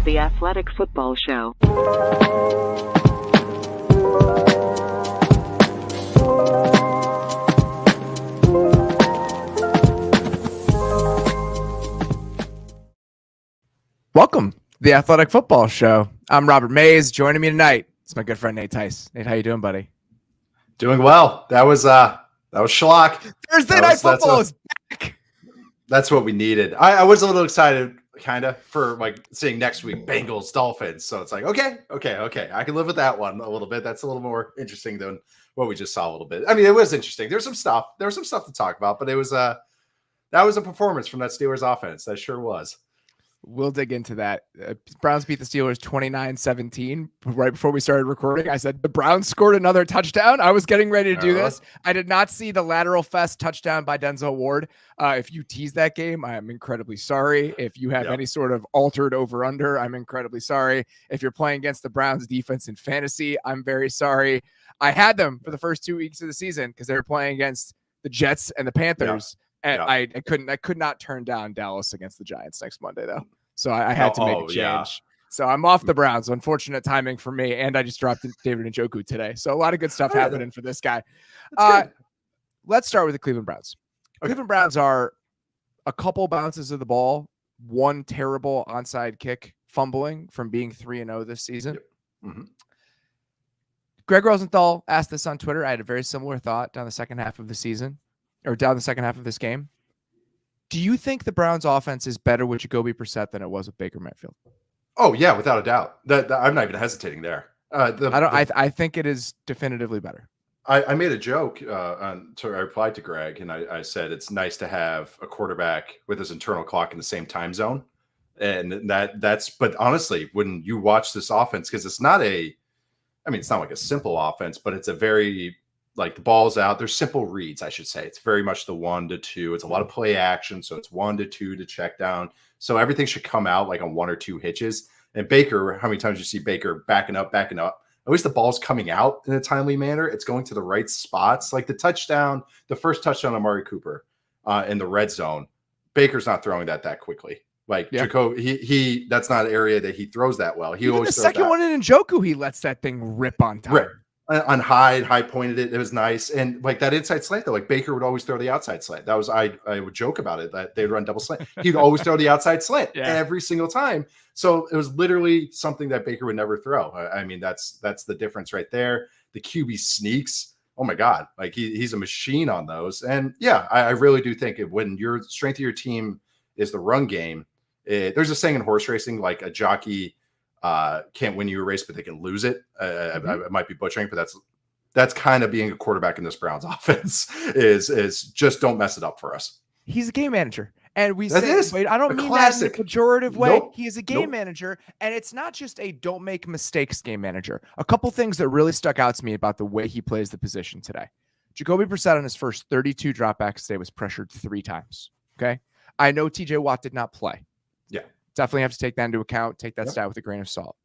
the Athletic Football Show. Welcome to the Athletic Football Show. I'm Robert Mays. Joining me tonight is my good friend Nate Tice. Nate, how you doing, buddy? Doing well. That was schlock. Thursday night football is back. That's what we needed. I was a little excited, kind of, for like seeing next week Bengals Dolphins. So it's like, okay. I can live with that one a little bit. That's a little more interesting than what we just saw a little bit. I mean, it was interesting. There's some stuff. There was some stuff to talk about, but it was that was a performance from that Steelers offense. That sure was. We'll dig into that. Browns beat the Steelers 29-17. Right before we started recording, I said the Browns scored another touchdown. I was getting ready to do this. I did not see the lateral fest touchdown by Denzel Ward. If you tease that game, I am incredibly sorry. If you have any sort of altered over-under, I'm incredibly sorry. If you're playing against the Browns defense in fantasy, I'm very sorry. I had them for the first 2 weeks of the season because they were playing against the Jets and the Panthers. And I could not turn down Dallas against the Giants next Monday, though. So I had to make a change. Yeah. So I'm off the Browns. Unfortunate timing for me. And I just dropped David Njoku today. So a lot of good stuff happening for this guy. Let's start with the Cleveland Browns. Okay. Cleveland Browns are a couple bounces of the ball, one terrible onside kick fumbling from being 3-0 this season. Yep. Mm-hmm. Greg Rosenthal asked this on Twitter. I had a very similar thought down the second half of the season. Or down the second half of this game. Do you think the Browns offense is better with Jacoby Brissett than it was with Baker Mayfield? Oh yeah, without a doubt. That I'm not even hesitating there. I think it is definitively better. I made a joke I replied to Greg, and I said it's nice to have a quarterback with his internal clock in the same time zone, and that's. But honestly, when you watch this offense, because it's not like a simple offense, but it's a very like the ball's out. There's simple reads, I should say. It's very much the 1 to 2. It's a lot of play action. So it's 1 to 2 to check down. So everything should come out like on 1 or 2 hitches. And Baker, how many times you see Baker backing up? At least the ball's coming out in a timely manner. It's going to the right spots. Like the first touchdown on Amari Cooper in the red zone. Baker's not throwing that quickly. Like Jacoby, he that's not an area that he throws that well. He always the second one in Njoku, he lets that thing rip on top. Right. On high pointed it. It was nice. And like that inside slant though, like Baker would always throw the outside slant. That was, I would joke about it that they'd run double slant. He'd always throw the outside slant every single time. So it was literally something that Baker would never throw. I mean, that's the difference right there. The QB sneaks. Oh my God. Like he's a machine on those. And yeah, I really do think when your strength of your team is the run game, there's a saying in horse racing, like a jockey can't win you a race, but they can lose it. I might be butchering, but that's kind of being a quarterback in this Browns offense is just don't mess it up for us. He's a game manager. And we say, I don't mean that in a pejorative way. Nope. He is a game manager, and it's not just a don't make mistakes game manager. A couple things that really stuck out to me about the way he plays the position today. Jacoby Brissett on his first 32 dropbacks today was pressured 3 times. Okay. I know TJ Watt did not play. Yeah. Definitely have to take that into account. Take that stat with a grain of salt.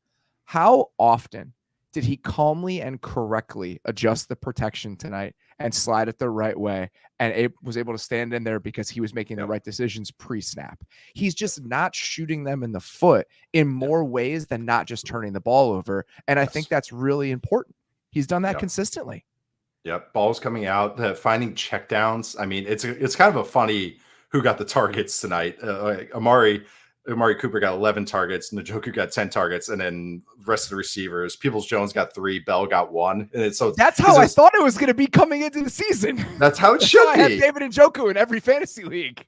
How often did he calmly and correctly adjust the protection tonight and slide it the right way and was able to stand in there because he was making the right decisions pre-snap? He's just not shooting them in the foot in more ways than not just turning the ball over. And I think that's really important. He's done that consistently. Yep. Balls coming out, finding checkdowns. I mean, it's kind of a funny who got the targets tonight. Amari Cooper got 11 targets, Njoku got 10 targets, and then the rest of the receivers, Peoples-Jones got 3, Bell got 1. And that's how I thought it was going to be coming into the season. That's how it should be. I had David Njoku in every fantasy league.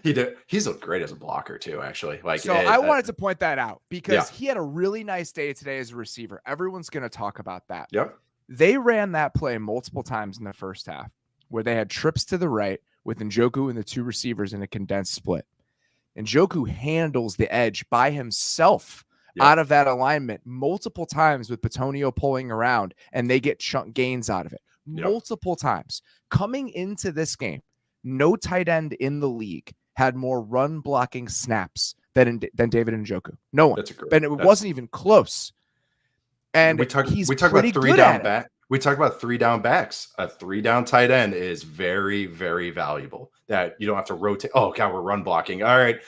He did. He's looked great as a blocker too, actually. I wanted to point that out because he had a really nice day today as a receiver. Everyone's going to talk about that. Yep. They ran that play multiple times in the first half where they had trips to the right with Njoku and the 2 receivers in a condensed split. Njoku handles the edge by himself out of that alignment multiple times with Bitonio pulling around, and they get chunk gains out of it multiple times. Coming into this game, no tight end in the league had more run blocking snaps than David Njoku. No one. And it wasn't even close. And we talk about 3 down back. We talk about 3 down backs. A 3 down tight end is very, very valuable. That you don't have to rotate. Oh God, we're run blocking. All right,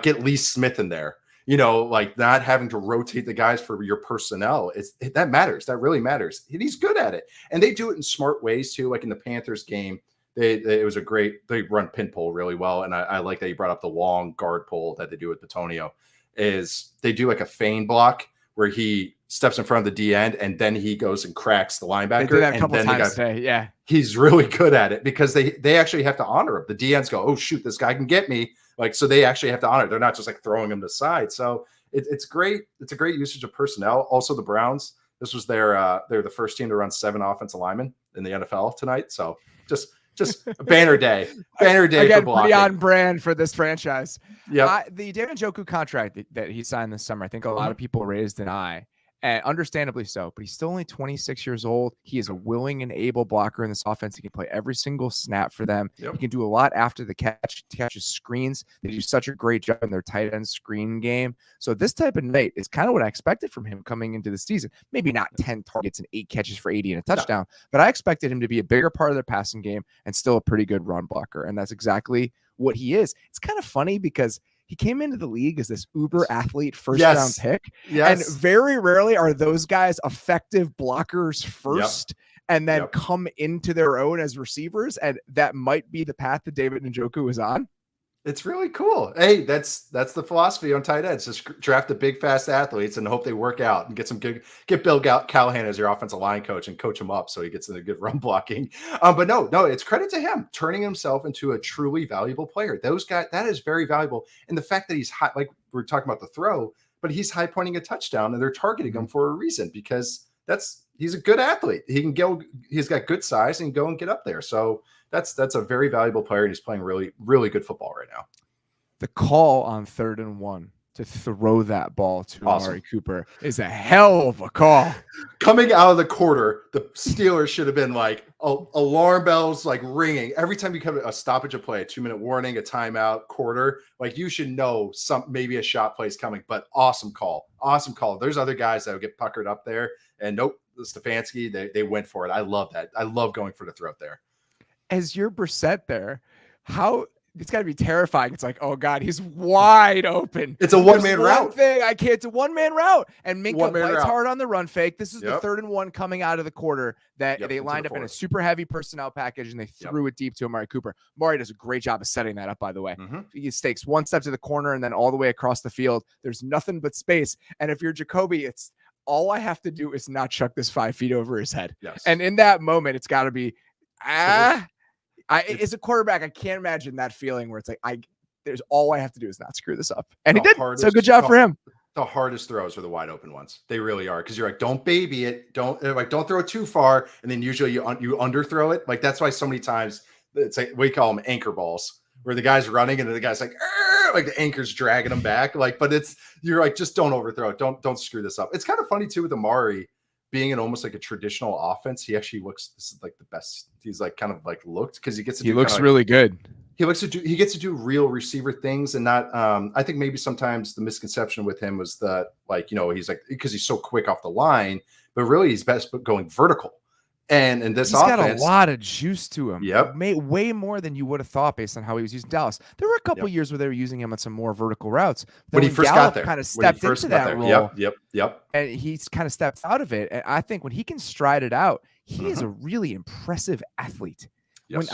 get Lee Smith in there. like not having to rotate the guys for your personnel. That matters. That really matters. And he's good at it. And they do it in smart ways too. Like in the Panthers game, they run pin pull really well. And I like that you brought up the long guard pull that they do with Bitonio. Is they do like a feign block where he steps in front of the D end and then he goes and cracks the linebacker. They do that a couple times today. Yeah. He's really good at it because they actually have to honor him. The D ends go, oh shoot, this guy can get me. Like, so they actually have to honor it. They're not just like throwing him to the side. So it's great. It's a great usage of personnel. Also the Browns, this was they're the first team to run 7 offensive linemen in the NFL tonight. So just a banner day. Again, pretty on brand for this franchise. Yeah. The David Njoku contract that he signed this summer, I think a lot of people raised an eye, and understandably so, but he's still only 26 years old. He is a willing and able blocker in this offense. He can play every single snap for them. He can do a lot after the catches screens. They do such a great job in their tight end screen game. So this type of night is kind of what I expected from him coming into the season. Maybe not 10 targets and 8 catches for 80 and a touchdown, but I expected him to be a bigger part of their passing game and still a pretty good run blocker. And that's exactly what he is. It's kind of funny because he came into the league as this uber athlete first round pick. And very rarely are those guys effective blockers first and then come into their own as receivers. And that might be the path that David Njoku is on. It's really cool. Hey, that's the philosophy on tight ends. Just draft the big, fast athletes and hope they work out and get Bill Callahan as your offensive line coach and coach him up so he gets in a good run blocking. But no, it's credit to him turning himself into a truly valuable player. Those guys, that is very valuable. And the fact that he's high, like we're talking about the throw, but he's high pointing a touchdown and they're targeting him for a reason because he's a good athlete. He can go, he's got good size and go and get up there. So that's a very valuable player, and he's playing really, really good football right now. The call on 3rd and 1 to throw that ball to Amari Cooper is a hell of a call. Coming out of the quarter, the Steelers should have been like alarm bells like ringing every time you come a stoppage of play, a 2-minute warning, a timeout, quarter. Like you should know maybe a shot play is coming. But awesome call. There's other guys that would get puckered up there, and nope, Stefanski, they went for it. I love that. I love going for the throat there. As your Brissett there, it's got to be terrifying. It's like, oh God, he's wide open. It's a one-man route. It's a one-man route. And Minka bites hard on the run fake. This is the 3rd and 1 coming out of the quarter that they lined up in a super heavy personnel package and they threw it deep to Amari Cooper. Amari does a great job of setting that up, by the way. He takes one step to the corner and then all the way across the field. There's nothing but space. And if you're Jacoby, it's all I have to do is not chuck this 5 feet over his head. Yes. And in that moment, it's got to be, as a quarterback, I can't imagine that feeling where it's like, there's all I have to do is not screw this up. And he did. So good job for him. The hardest throws are the wide open ones. They really are. Cause you're like, don't baby it. Don't throw it too far. And then usually you underthrow it. Like, that's why so many times it's like, we call them anchor balls where the guy's running and the guy's like the anchor's dragging him back. Like, but you're like, just don't overthrow it. Don't screw this up. It's kind of funny too with Amari being in almost like a traditional offense. He actually looks, this is like the best. He's like kind of like looked because he looks really good. He gets to do real receiver things and not, I think maybe sometimes the misconception with him was that he's like, because he's so quick off the line, but really he's best going vertical. And in this offense, got a lot of juice to him. Yep. Way more than you would have thought based on how he was using Dallas. There were a couple years where they were using him on some more vertical routes. When he first got there, kind of stepped into that role. Yep. And he's kind of stepped out of it. And I think when he can stride it out, he is a really impressive athlete. Yes.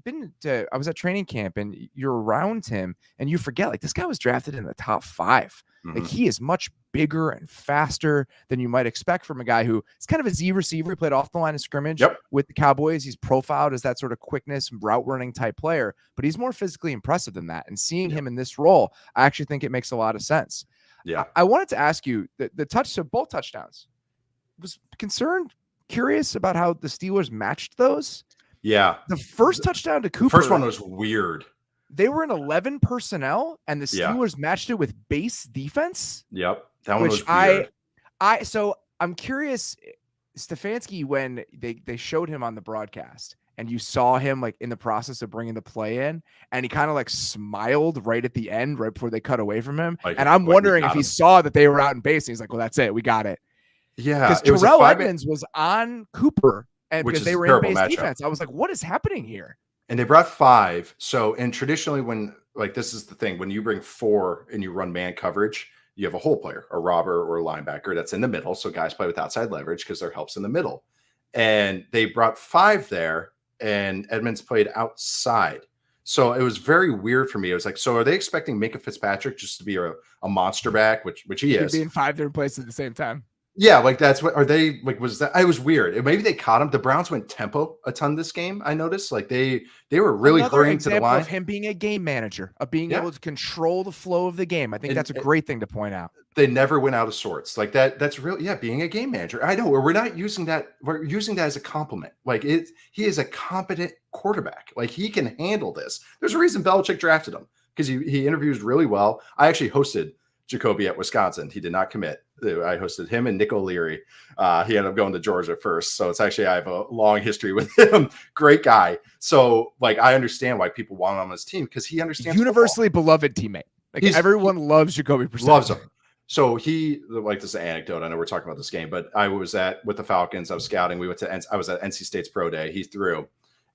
When I was at training camp and you're around him and you forget, like, this guy was drafted in the top 5. Like, he is much bigger and faster than you might expect from a guy who is kind of a Z receiver. He played off the line of scrimmage with the Cowboys. He's profiled as that sort of quickness, route running type player, but he's more physically impressive than that. And seeing him in this role, I actually think it makes a lot of sense. Yeah. I wanted to ask you both touchdowns. Was curious about how the Steelers matched those. Yeah. The first touchdown to Cooper. First one was weird. They were in 11 personnel, and the Steelers matched it with base defense. Yep. That one was weird. So I'm curious, Stefanski, when they showed him on the broadcast, and you saw him like in the process of bringing the play in, and he kind of like smiled right at the end, right before they cut away from him. And I'm wondering if he saw that they were out in base, and he's like, well, that's it. We got it. Yeah. Because Terrell Edmonds was on Cooper. And because they were in base defense, I was like, what is happening here? And they brought 5. So, and traditionally when, like, this is the thing, when you bring 4 and you run man coverage, you have a hole player, a robber or a linebacker that's in the middle. So guys play with outside leverage because their help's in the middle. And they brought 5 there, and Edmonds played outside. So it was very weird for me. It was like, so are they expecting Minka Fitzpatrick just to be a monster back, which he is? Be in 5 different places at the same time. Yeah, like that's what are they like? Was that? It was weird. Maybe they caught him. The Browns went tempo a ton this game. I noticed like they were really hurrying to the line. Of him being a game manager, of being able to control the flow of the game. I think that's a great thing to point out. They never went out of sorts like that. That's real. Yeah, being a game manager. I know we're not using that. We're using that as a compliment. Like he is a competent quarterback. Like he can handle this. There's a reason Belichick drafted him because he interviews really well. I actually hosted Jacoby at Wisconsin. He did not commit. I hosted him and Nick O'Leary. He ended up going to Georgia first. So it's actually, I have a long history with him. Great guy. So like, I understand why people want him on his team because he understands universally beloved teammate. Like everyone loves Jacoby Brissett. Loves him. So he, like, this is an anecdote. I know we're talking about this game, but I was with the Falcons. I was scouting. I was at NC State's pro day. He threw.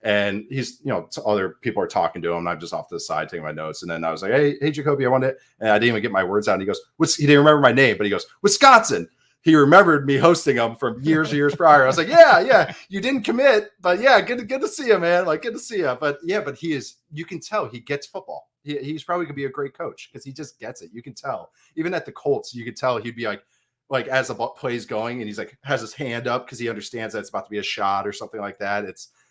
And he's, other people are talking to him. I'm just off to the side taking my notes. And then I was like, hey, Jacoby, I wanted it. And I didn't even get my words out. And he goes, he didn't remember my name, but he goes, Wisconsin. He remembered me hosting him from years prior. I was like, yeah, you didn't commit, but yeah, good to see you, man. Like, good to see you. But yeah, but he is, you can tell he gets football. He's probably gonna be a great coach because he just gets it. You can tell. Even at the Colts, you could tell he'd be like as the play's going and he's like has his hand up because he understands that it's about to be a shot or something like that.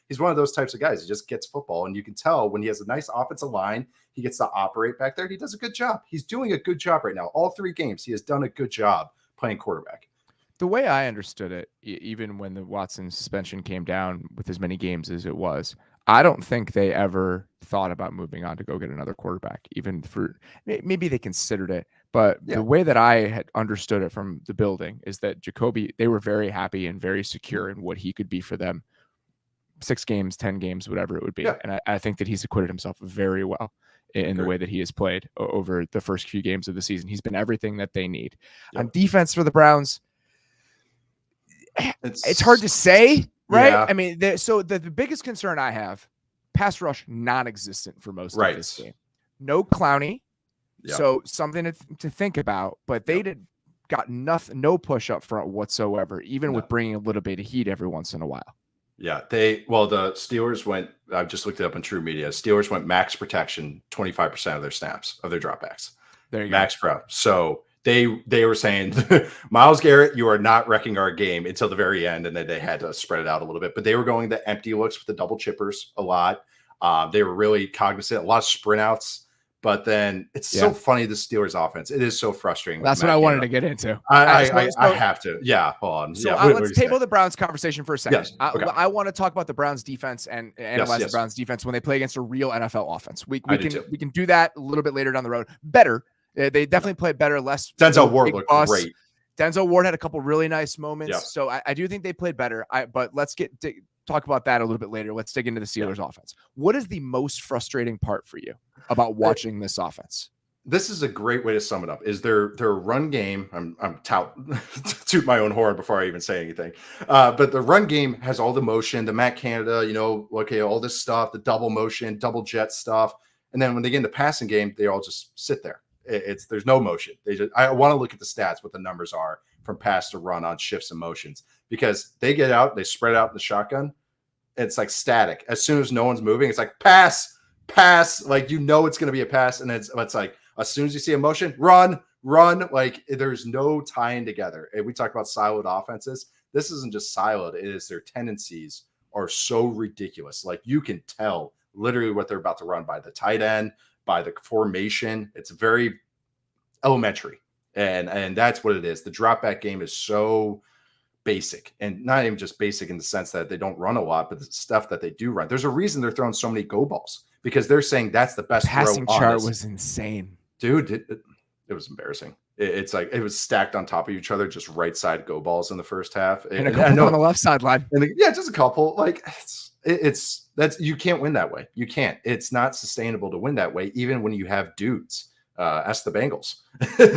He's one of those types of guys. He just gets football. And you can tell when he has a nice offensive line, he gets to operate back there. He does a good job. He's doing a good job right now. All 3 games, he has done a good job playing quarterback. The way I understood it, even when the Watson suspension came down with as many games as it was, I don't think they ever thought about moving on to go get another quarterback, even for maybe they considered it. But the way that I had understood it from the building is that Jacoby, they were very happy and very secure in what he could be for them. 6 games, 10 games, whatever it would be. Yeah. And I think that he's acquitted himself very well in the way that he has played over the first few games of the season. He's been everything that they need. On defense for the Browns, it's hard to say, right? Yeah. I mean, the biggest concern I have, pass rush non-existent for most of this game. No Clowney, so something to think about, but they got no push up front whatsoever, even with bringing a little bit of heat every once in a while. Yeah, the Steelers went, I've just looked it up in True Media. Steelers went max protection 25% of their snaps, of their dropbacks. There you max go. Pro. So they were saying, Myles Garrett, you are not wrecking our game until the very end. And then they had to spread it out a little bit. But they were going the empty looks with the double chippers a lot. They were really cognizant, a lot of sprint outs. But then it's so funny, the Steelers offense. It is so frustrating. That's what I wanted to get into. I have to. Yeah, hold on. So let's table the Browns conversation for a second. Yes. Okay. I want to talk about the Browns defense and analyze the Browns defense when they play against a real NFL offense. We can do that a little bit later down the road. Better. They definitely played better, less. Denzel Ward looked great. Denzel Ward had a couple really nice moments. Yeah. So I do think they played better. But let's talk about that a little bit later. Let's dig into the Steelers offense. What is the most frustrating part for you about watching this offense? This is a great way to sum it up. Is their run game? I'm toot my own horn before I even say anything. But the run game has all the motion, the Matt Canada, all this stuff, the double motion, double jet stuff. And then when they get in the passing game, they all just sit there. There's no motion. I want to look at the stats, what the numbers are from pass to run on shifts and motions, because they get out, they spread out in the shotgun. It's like static. As soon as no one's moving, it's like pass, like it's going to be a pass, and it's like as soon as you see a motion, run. Like there's no tying together. And we talk about siloed offenses. This isn't just siloed; it is their tendencies are so ridiculous. Like you can tell literally what they're about to run by the tight end, by the formation. It's very elementary, and that's what it is. The drop back game is so basic, and not even just basic in the sense that they don't run a lot, but the stuff that they do run. There's a reason they're throwing so many go balls, because they're saying that's the best passing chart was insane, dude. It was embarrassing. It's like it was stacked on top of each other, just right side go balls in the first half, and a couple on the left sideline. Just a couple. Like that's you can't win that way. You can't. It's not sustainable to win that way, even when you have dudes. Ask the Bengals.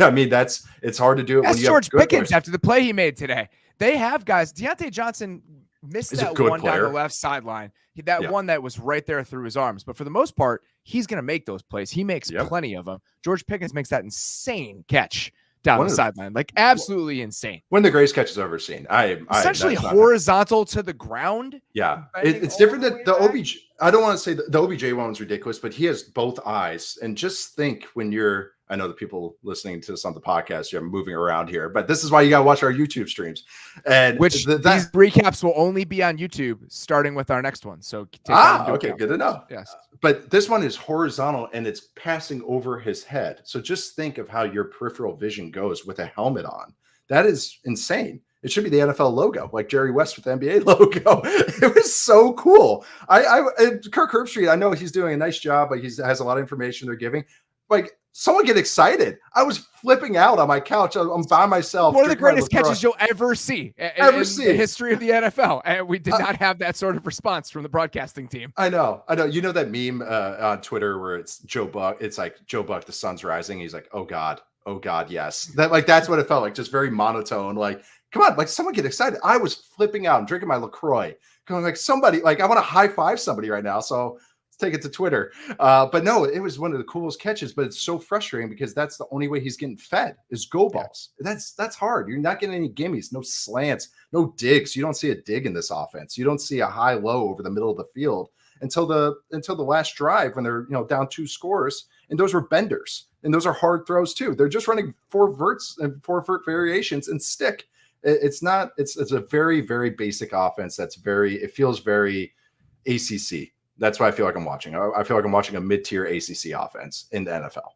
I mean, it's hard to do it. That's George Pickens after the play he made today. They have guys. Deontay Johnson missed that one down the left sideline. One that was right there through his arms. But for the most part, he's going to make those plays. He makes plenty of them. George Pickens makes that insane catch down the sideline. Like absolutely insane. One of the greatest catches I've ever seen. Essentially horizontal to the ground. Yeah. It's different than the OBJ. I don't want to say the OBJ one was ridiculous, but he has both eyes. And just think when I know the people listening to this on the podcast, you're moving around here, but this is why you got to watch our YouTube streams. And these recaps will only be on YouTube starting with our next one. So okay, good to know. Yes. But this one is horizontal and it's passing over his head. So just think of how your peripheral vision goes with a helmet on. That is insane. It should be the NFL logo, like Jerry West with the NBA logo. It was so cool. Kirk Herbstreit, I know he's doing a nice job, but he has a lot of information they're giving. Like, someone get excited. I was flipping out on my couch. I'm by myself. One of the greatest catches you'll ever see in the history of the NFL. And we did not have that sort of response from the broadcasting team. I know. You know that meme on Twitter where it's Joe Buck. It's like Joe Buck, the sun's rising. He's like, oh God, yes. That's what it felt like. Just very monotone. Like, come on, like someone get excited. I was flipping out. I'm drinking my LaCroix. Going like somebody, like I want to high five somebody right now. So let's take it to Twitter. But no, it was one of the coolest catches, but it's so frustrating because that's the only way he's getting fed is go balls. Yeah. That's hard. You're not getting any gimmies, no slants, no digs. You don't see a dig in this offense. You don't see a high low over the middle of the field until the last drive when they're down 2 scores. And those were benders. And those are hard throws too. They're just running 4 verts and 4 vert variations and stick. It's a very, very basic offense. It feels very ACC. That's what I feel like I'm watching. I feel like I'm watching a mid-tier ACC offense in the NFL.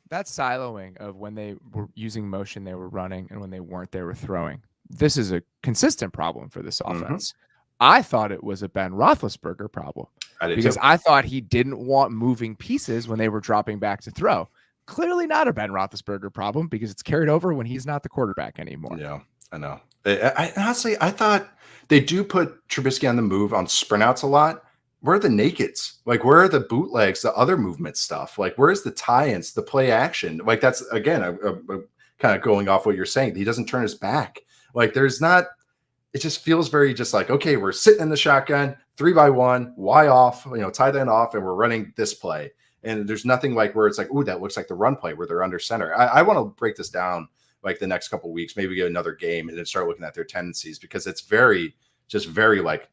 That siloing of when they were using motion, they were running, and when they weren't, they were throwing. This is a consistent problem for this offense. I thought it was a Ben Roethlisberger problem because I thought he didn't want moving pieces when they were dropping back to throw. Clearly not a Ben Roethlisberger problem because it's carried over when he's not the quarterback anymore. Yeah. I know. I honestly, I thought they do put Trubisky on the move on sprint outs a lot. Where are the nakeds? Like, where are the bootlegs, the other movement stuff? Like, where's the tie-ins, the play action? Like, that's, again, kind of going off what you're saying. He doesn't turn his back. Like, there's not – it just feels very just like, okay, we're sitting in the shotgun, 3-by-1, Y off, tight end off, and we're running this play. And there's nothing like where it's like, ooh, that looks like the run play where they're under center. I want to break this down like the next couple of weeks, maybe get another game and then start looking at their tendencies because it's very like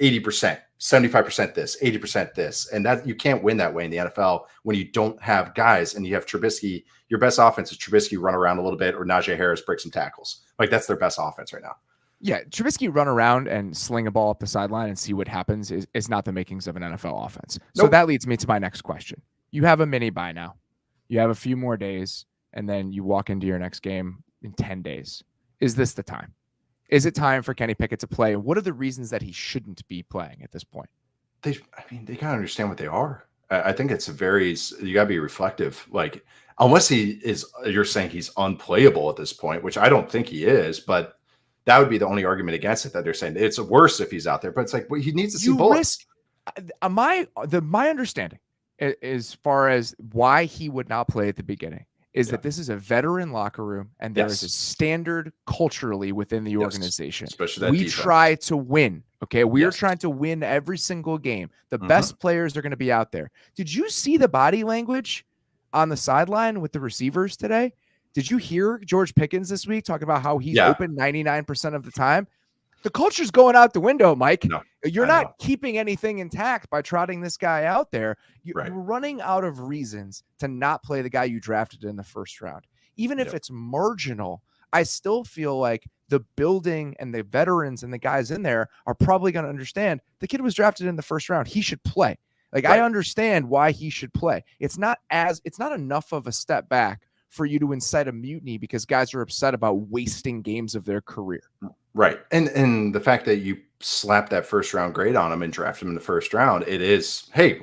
80%, 75% this, 80% this. And that you can't win that way in the NFL when you don't have guys and you have Trubisky. Your best offense is Trubisky run around a little bit or Najee Harris break some tackles. Like that's their best offense right now. Yeah, Trubisky run around and sling a ball up the sideline and see what happens is not the makings of an NFL offense. So that leads me to my next question. You have a mini bye now. You have a few more days. And then you walk into your next game in 10 days. Is this the time? Is it time for Kenny Pickett to play? And what are the reasons that he shouldn't be playing at this point? They got to understand what they are. I think you got to be reflective. Like, unless you're saying he's unplayable at this point, which I don't think he is, but that would be the only argument against it that they're saying it's worse if he's out there. But it's like, well, he needs to see bullets. My understanding as far as why he would not play at the beginning is that this is a veteran locker room and there is a standard culturally within the organization. Especially that defense. Try to win. Okay. We are trying to win every single game. The best players are going to be out there. Did you see the body language on the sideline with the receivers today? Did you hear George Pickens this week talking about how he's open 99% of the time? The culture's going out the window, Mike. No, You're not keeping anything intact by trotting this guy out there. You're running out of reasons to not play the guy you drafted in the first round. Even if it's marginal, I still feel like the building and the veterans and the guys in there are probably going to understand the kid was drafted in the first round. He should play. Like, I understand why he should play. It's not enough of a step back for you to incite a mutiny because guys are upset about wasting games of their career. Right. And the fact that you slap that first round grade on him and draft him in the first round, it is, hey,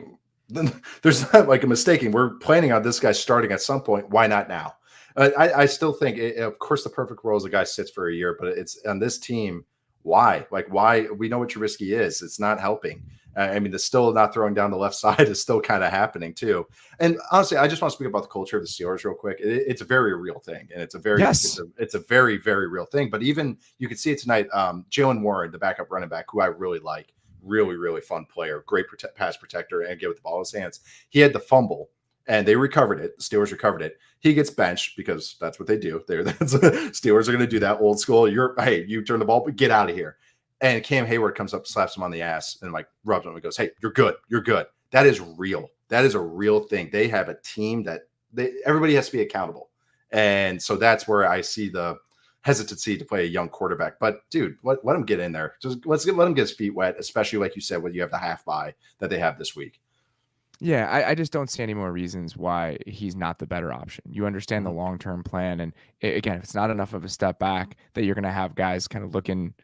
there's not like a mistaking. We're planning on this guy starting at some point. Why not now? I still think, of course, the perfect role is a guy sits for a year, but it's on this team. Why? Like, why? We know what Trubisky is. It's not helping. I mean, the still not throwing down the left side is still kind of happening too. And honestly, I just want to speak about the culture of the Steelers real quick. It's a very real thing, and it's a very, it's a very, very real thing. But even you could see it tonight. Jalen Warren, the backup running back, who I really like, really, really fun player, great pass protector, and get with the ball in his hands. He had the fumble and they recovered it. The Steelers recovered it. He gets benched because that's what they do. Steelers are going to do that old school. You turn the ball, but get out of here. And Cam Hayward comes up, slaps him on the ass, and like rubs him and goes, "Hey, you're good. You're good." That is real. That is a real thing. They have a team that everybody has to be accountable. And so that's where I see the hesitancy to play a young quarterback. But dude, let him get in there. Just let him get his feet wet, especially like you said, when you have the half bye that they have this week. Yeah, I just don't see any more reasons why he's not the better option. You understand the long-term plan. And again, if it's not enough of a step back, that you're going to have guys kind of looking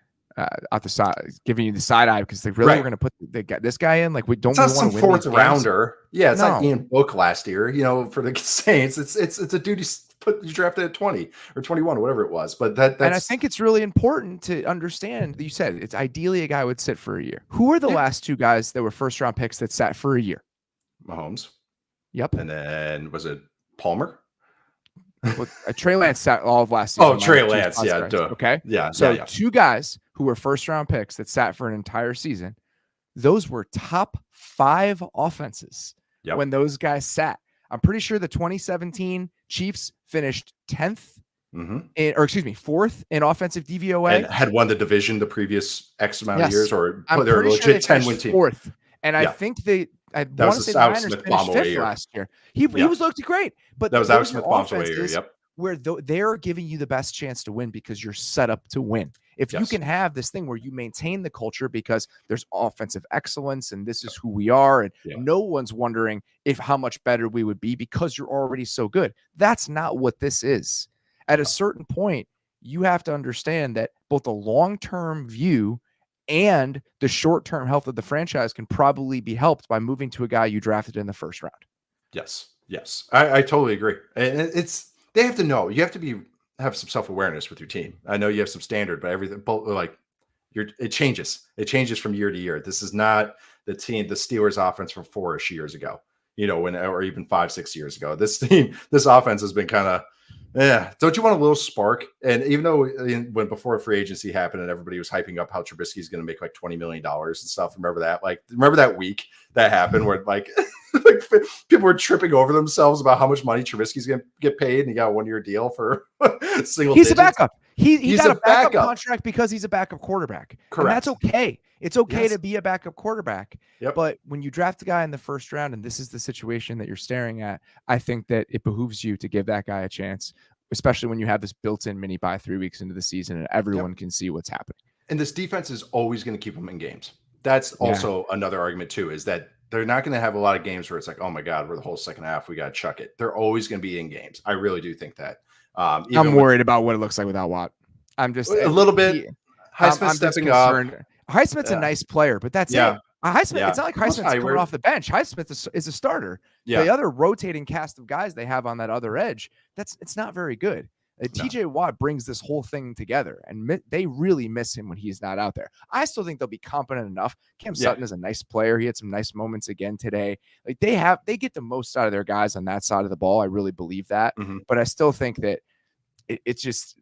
out the side, giving you the side eye because they really were going to put this guy in. Like, we don't want to win fourth rounder. Yeah, it's not No. Ian Book last year, for the Saints. It's a dude you drafted at 20 or 21 or whatever it was. But that's, and I think it's really important to understand that you said it's ideally a guy would sit for a year. Who are the last two guys that were first round picks that sat for a year? Mahomes. Yep. And then was it Palmer? Well, Trey Lance sat all of last season. Oh, Trey Lance. Yeah. Okay. Yeah. So yeah. two guys who were first round picks that sat for an entire season. Those were top 5 offenses when those guys sat. I'm pretty sure the 2017 Chiefs finished 10th fourth in offensive DVOA. And had won the division the previous X amount of years, or they're a legit 10-win team. Fourth. And I think I want to say the Niners finished 5th last year. He was looked great, but that was Alex Smith-Bomb's away year. Yep. Where they're giving you the best chance to win because you're set up to win. If you can have this thing where you maintain the culture because there's offensive excellence and this is who we are, and no one's wondering how much better we would be because you're already so good. That's not what this is. At a certain point, you have to understand that both the long-term view and the short-term health of the franchise can probably be helped by moving to a guy you drafted in the first round. Yes. I totally agree. And they have to know. You have to have some self-awareness with your team. I know you have some standard, but everything it changes. It changes from year to year. This is not the Steelers offense from 4-ish years ago, or even 5-6 years ago. This offense has been kind of, don't you want a little spark? And even though when before free agency happened and everybody was hyping up how Trubisky's going to make like $20 million and stuff, remember that week that happened where people were tripping over themselves about how much money Trubisky's going to get paid, and he got a 1-year deal for single digits. He's a backup. He's got a backup contract because he's a backup quarterback. Correct. And that's okay. It's okay to be a backup quarterback. Yep. But when you draft a guy in the first round, and this is the situation that you're staring at, I think that it behooves you to give that guy a chance, especially when you have this built-in mini bye 3 weeks into the season and everyone can see what's happening. And this defense is always going to keep them in games. That's also another argument too, is that they're not going to have a lot of games where it's like, oh my God, we're the whole second half, we got to chuck it. They're always going to be in games. I really do think that. I'm worried about what it looks like without Watt. I'm just a little bit. Highsmith stepping up. Highsmith's a nice player, but that's it. Highsmith, it's not like Highsmith's coming off the bench. Highsmith is a starter. Yeah. The other rotating cast of guys they have on that other edge, it's not very good. TJ Watt brings this whole thing together, and they really miss him when he's not out there. I still think they'll be competent enough. Cam Sutton is a nice player. He had some nice moments again today. Like they get the most out of their guys on that side of the ball. I really believe that. But I still think that it's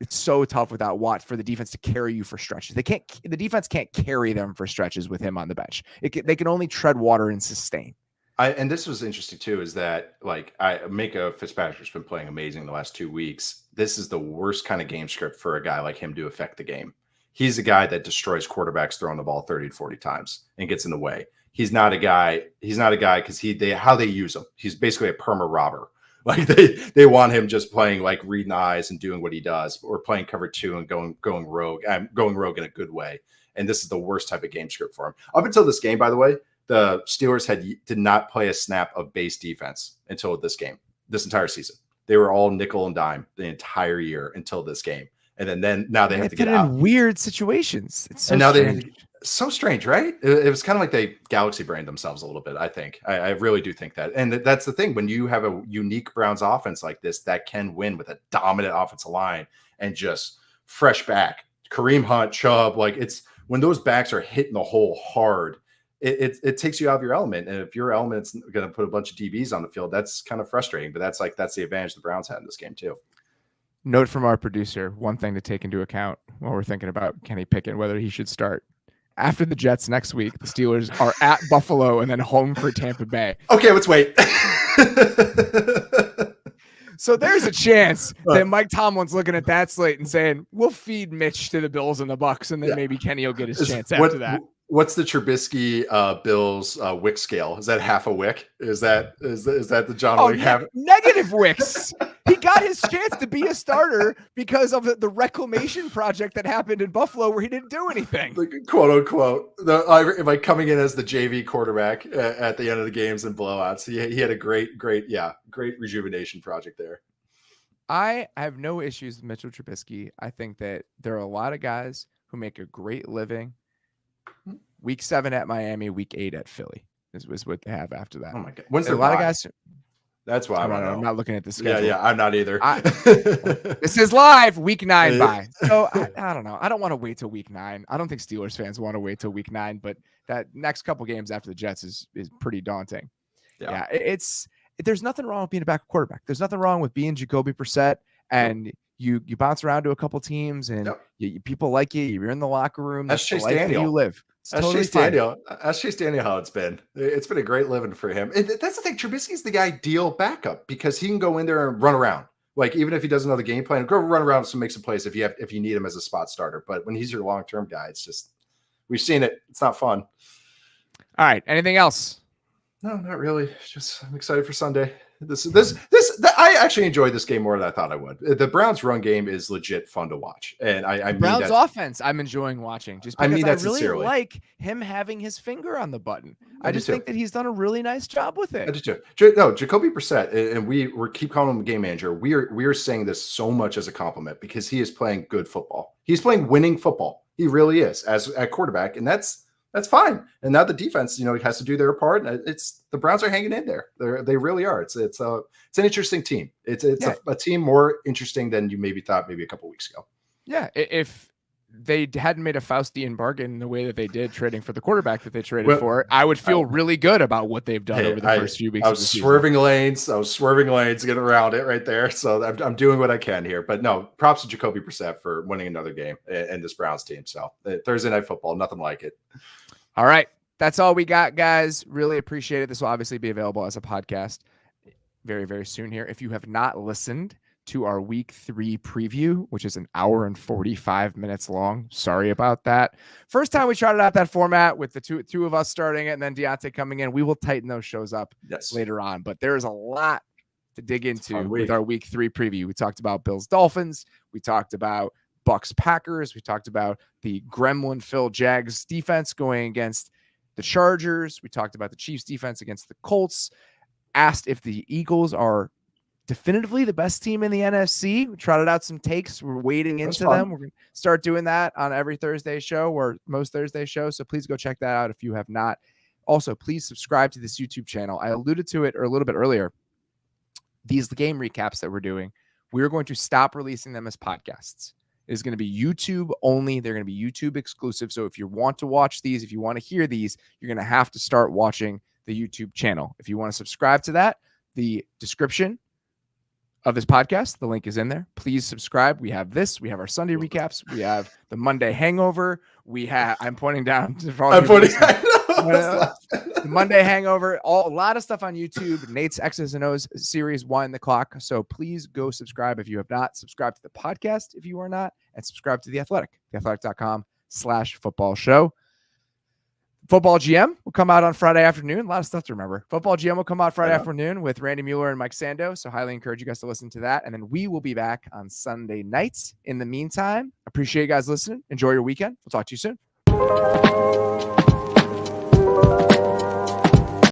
so tough without Watt for the defense to carry you for stretches. The defense can't carry them for stretches with him on the bench. They can only tread water and sustain. And this was interesting too, is that Micah Fitzpatrick's been playing amazing the last 2 weeks. This is the worst kind of game script for a guy like him to affect the game. He's a guy that destroys quarterbacks throwing the ball 30 to 40 times and gets in the way. He's not a guy because how they use him. He's basically a perma robber. Like they want him just playing like reading eyes and doing what he does, or playing cover 2 and going rogue. Going rogue in a good way. And this is the worst type of game script for him. Up until this game, by the way, the Steelers did not play a snap of base defense until this game, this entire season. They were all nickel and dime the entire year until this game. And then now they have to get out in weird situations. It's so and now strange. So strange, right? It was kind of like they galaxy brained themselves a little bit, I think. I really do think that. And that's the thing. When you have a unique Browns offense like this that can win with a dominant offensive line and just fresh back, Kareem Hunt, Chubb, it's when those backs are hitting the hole hard, it takes you out of your element. And if your element's going to put a bunch of DBs on the field, that's kind of frustrating. But that's the advantage the Browns had in this game too. Note from our producer, one thing to take into account while we're thinking about Kenny Pickett, whether he should start. After the Jets next week, the Steelers are at Buffalo and then home for Tampa Bay. Okay, let's wait. So there's a chance that Mike Tomlin's looking at that slate and saying, we'll feed Mitch to the Bills and the Bucks, and then maybe Kenny will get his chance after that. What's the Trubisky Bills wick scale? Is that half a wick? Is that the John Wick half? Negative wicks. He got his chance to be a starter because of the reclamation project that happened in Buffalo where he didn't do anything. Like, quote unquote, like coming in as the JV quarterback at the end of the games and blowouts. He had a great rejuvenation project there. I have no issues with Mitchell Trubisky. I think that there are a lot of guys who make a great living. Week 7 at Miami, week 8 at Philly is what they have after that. Oh my God. When's a lot of guys. That's why I'm not looking at the schedule. Yeah, I'm not either. This is live, week 9 bye. So I don't know. I don't want to wait till week 9. I don't think Steelers fans want to wait till week 9, but that next couple games after the Jets is pretty daunting. Yeah, there's nothing wrong with being a backup quarterback. There's nothing wrong with being Jacoby Brissett, and you bounce around to a couple teams, and people like you. You're in the locker room. That's Chase Daniel. You live. That's Chase Daniel. Ask Chase Daniel how it's been. It's been a great living for him. That's the thing. Trubisky's the ideal backup because he can go in there and run around. Like, even if he doesn't know the game plan, go run around and make some plays if you need him as a spot starter. But when he's your long-term guy, it's just, we've seen it. It's not fun. All right. Anything else? No, not really. Just I'm excited for Sunday. I actually enjoyed this game more than I thought I would. The Browns run game is legit fun to watch. And I mean Browns offense I'm enjoying watching just because I really sincerely. like him having his finger on the button. I just think that he's done a really nice job with it. I do too. No, Jacoby Brissett, and we keep calling him a game manager. We are saying this so much as a compliment because he is playing good football. He's playing winning football. He really is as a quarterback, and that's fine. And now the defense, has to do their part. It's the Browns are hanging in there. They really are. It's an interesting team. It's a team more interesting than you maybe thought maybe a couple weeks ago. Yeah, if they hadn't made a Faustian bargain the way that they did trading for the quarterback that they traded for, I would feel really good about what they've done over the first few weeks. I was swerving lanes, getting around it right there. So I'm doing what I can here. But no, props to Jacoby Brissett for winning another game and this Browns team. So Thursday Night Football, nothing like it. All right. That's all we got, guys. Really appreciate it. This will obviously be available as a podcast very, very soon here. If you have not listened to our week 3 preview, which is an hour and 45 minutes long, sorry about that. First time we tried out that format with the two of us starting it and then Deontay coming in. We will tighten those shows up later on, but there is a lot to dig into with our week 3 preview. We talked about Bills Dolphins. We talked about Bucks Packers. We talked about the Gremlin Phil Jags defense going against the Chargers. We talked about the Chiefs defense against the Colts. Asked if the Eagles are definitively the best team in the NFC. We trotted out some takes. We're wading into them. We're going to start doing that on every Thursday show or most Thursday shows. So please go check that out if you have not. Also, please subscribe to this YouTube channel. I alluded to it a little bit earlier. These game recaps that we're doing, we're going to stop releasing them as podcasts. Is going to be YouTube only. They're going to be YouTube exclusive. So if you want to watch these, if you want to hear these, you're going to have to start watching the YouTube channel. If you want to subscribe to that, the description of this podcast, the link is in there. Please subscribe. We have this. We have our Sunday recaps. We have the Monday hangover. I'm pointing down. The Monday hangover. A lot of stuff on YouTube. Nate's X's and O's series, Wind the Clock. So please go subscribe if you have not. Subscribe to the podcast if you are not, and subscribe to The Athletic, theathletic.com/football show. Football GM will come out on Friday afternoon. A lot of stuff to remember. Football GM will come out Friday afternoon with Randy Mueller and Mike Sando. So highly encourage you guys to listen to that. And then we will be back on Sunday nights. In the meantime, appreciate you guys listening. Enjoy your weekend. We'll talk to you soon.